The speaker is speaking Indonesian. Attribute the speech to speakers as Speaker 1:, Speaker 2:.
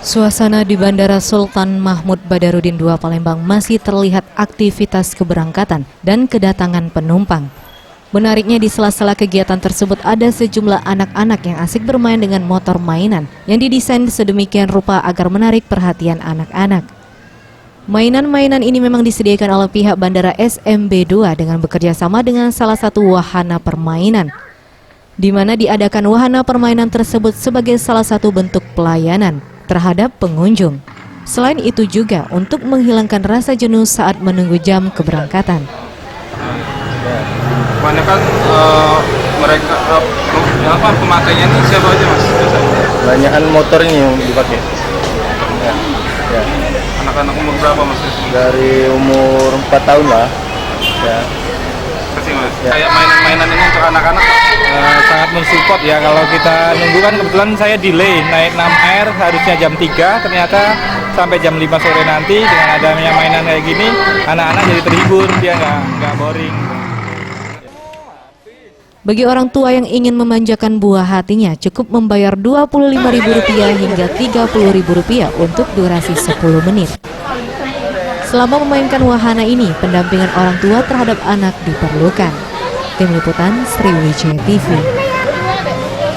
Speaker 1: Suasana di Bandara Sultan Mahmud Badarudin II Palembang masih terlihat aktivitas keberangkatan dan kedatangan penumpang. Menariknya di sela-sela kegiatan tersebut ada sejumlah anak-anak yang asik bermain dengan motor mainan yang didesain sedemikian rupa agar menarik perhatian anak-anak. Mainan-mainan ini memang disediakan oleh pihak Bandara SMB 2 dengan bekerja sama dengan salah satu wahana permainan, di mana diadakan wahana permainan tersebut sebagai salah satu bentuk pelayanan terhadap pengunjung. Selain itu juga untuk menghilangkan rasa jenuh saat menunggu jam keberangkatan.
Speaker 2: Kebanyakan mereka pemakainya ini siapa aja mas?
Speaker 3: Kebanyakan motor ini yang dipakai. Ya.
Speaker 2: Anak-anak umur berapa mas?
Speaker 3: Dari umur 4 tahun lah. Ya.
Speaker 2: Kasih mas.
Speaker 3: Ya.
Speaker 2: Kayak mainan-mainan ini untuk anak-anak
Speaker 4: sangat mensupport ya. Kalau kita nunggu kan kebetulan saya delay naik 6R harusnya jam 3, ternyata sampai jam 5 sore nanti. Dengan adanya mainan kayak gini anak-anak jadi terhibur, dia nggak boring.
Speaker 1: Bagi orang tua yang ingin memanjakan buah hatinya, cukup membayar Rp25.000 hingga Rp30.000 untuk durasi 10 menit. Selama memainkan wahana ini, pendampingan orang tua terhadap anak diperlukan. Tim Liputan Sriwijaya TV.